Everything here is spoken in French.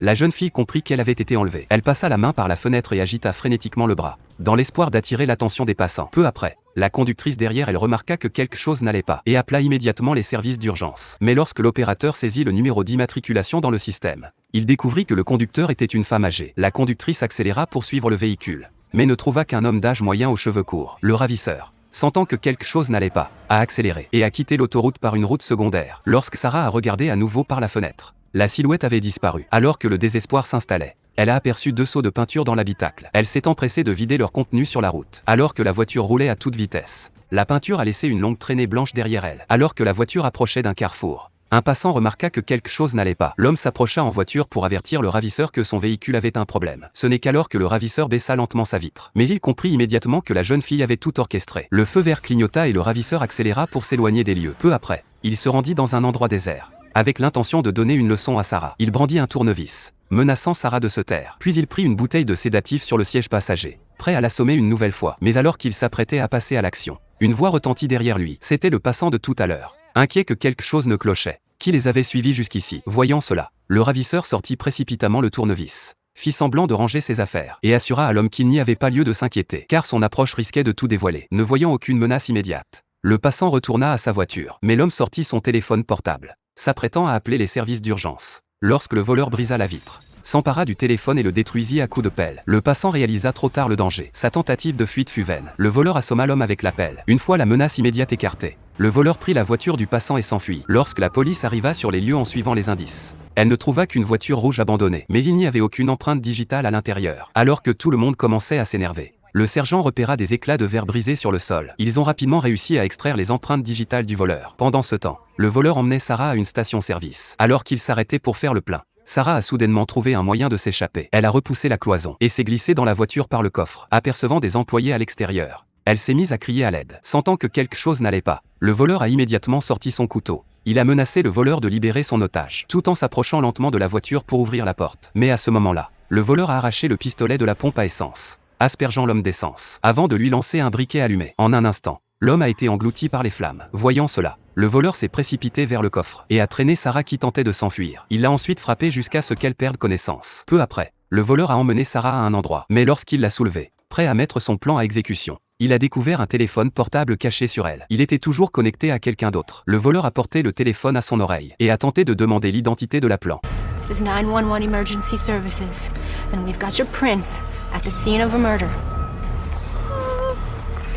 La jeune fille comprit qu'elle avait été enlevée. Elle passa la main par la fenêtre et agita frénétiquement le bras, dans l'espoir d'attirer l'attention des passants. Peu après, la conductrice derrière elle remarqua que quelque chose n'allait pas et appela immédiatement les services d'urgence. Mais lorsque l'opérateur saisit le numéro d'immatriculation dans le système, il découvrit que le conducteur était une femme âgée. La conductrice accéléra pour suivre le véhicule, mais ne trouva qu'un homme d'âge moyen aux cheveux courts. Le ravisseur, sentant que quelque chose n'allait pas, a accéléré et a quitté l'autoroute par une route secondaire. Lorsque Sarah a regardé à nouveau par la fenêtre, la silhouette avait disparu. Alors que le désespoir s'installait, elle a aperçu 2 seaux de peinture dans l'habitacle. Elle s'est empressée de vider leur contenu sur la route, alors que la voiture roulait à toute vitesse. La peinture a laissé une longue traînée blanche derrière elle. Alors que la voiture approchait d'un carrefour, un passant remarqua que quelque chose n'allait pas. L'homme s'approcha en voiture pour avertir le ravisseur que son véhicule avait un problème. Ce n'est qu'alors que le ravisseur baissa lentement sa vitre. Mais il comprit immédiatement que la jeune fille avait tout orchestré. Le feu vert clignota et le ravisseur accéléra pour s'éloigner des lieux. Peu après, il se rendit dans un endroit désert, avec l'intention de donner une leçon à Sarah. Il brandit un tournevis, menaçant Sarah de se taire. Puis il prit une bouteille de sédatif sur le siège passager, prêt à l'assommer une nouvelle fois. Mais alors qu'il s'apprêtait à passer à l'action, une voix retentit derrière lui. C'était le passant de tout à l'heure, inquiet que quelque chose ne clochait. Qui les avait suivis jusqu'ici? Voyant cela, le ravisseur sortit précipitamment le tournevis, fit semblant de ranger ses affaires, et assura à l'homme qu'il n'y avait pas lieu de s'inquiéter, car son approche risquait de tout dévoiler. Ne voyant aucune menace immédiate, le passant retourna à sa voiture. Mais l'homme sortit son téléphone portable, s'apprêtant à appeler les services d'urgence, lorsque le voleur brisa la vitre, s'empara du téléphone et le détruisit à coups de pelle. Le passant réalisa trop tard le danger. Sa tentative de fuite fut vaine. Le voleur assomma l'homme avec la pelle. Une fois la menace immédiate écartée, le voleur prit la voiture du passant et s'enfuit. Lorsque la police arriva sur les lieux en suivant les indices, elle ne trouva qu'une voiture rouge abandonnée. Mais il n'y avait aucune empreinte digitale à l'intérieur. Alors que tout le monde commençait à s'énerver, le sergent repéra des éclats de verre brisés sur le sol. Ils ont rapidement réussi à extraire les empreintes digitales du voleur. Pendant ce temps, le voleur emmenait Sarah à une station-service. Alors qu'il s'arrêtait pour faire le plein, Sarah a soudainement trouvé un moyen de s'échapper. Elle a repoussé la cloison et s'est glissée dans la voiture par le coffre. Apercevant des employés à l'extérieur, elle s'est mise à crier à l'aide. Sentant que quelque chose n'allait pas, le voleur a immédiatement sorti son couteau. Il a menacé le voleur de libérer son otage, tout en s'approchant lentement de la voiture pour ouvrir la porte. Mais à ce moment-là, le voleur a arraché le pistolet de la pompe à essence, aspergeant l'homme d'essence, avant de lui lancer un briquet allumé. En un instant, l'homme a été englouti par les flammes. Voyant cela, le voleur s'est précipité vers le coffre et a traîné Sarah qui tentait de s'enfuir. Il l'a ensuite frappée jusqu'à ce qu'elle perde connaissance. Peu après, le voleur a emmené Sarah à un endroit. Mais lorsqu'il l'a soulevée, prêt à mettre son plan à exécution, il a découvert un téléphone portable caché sur elle. Il était toujours connecté à quelqu'un d'autre. Le voleur a porté le téléphone à son oreille et a tenté de demander l'identité de l'appelant. This is 911 Emergency Services, and we've got your prince at the scene of a murder.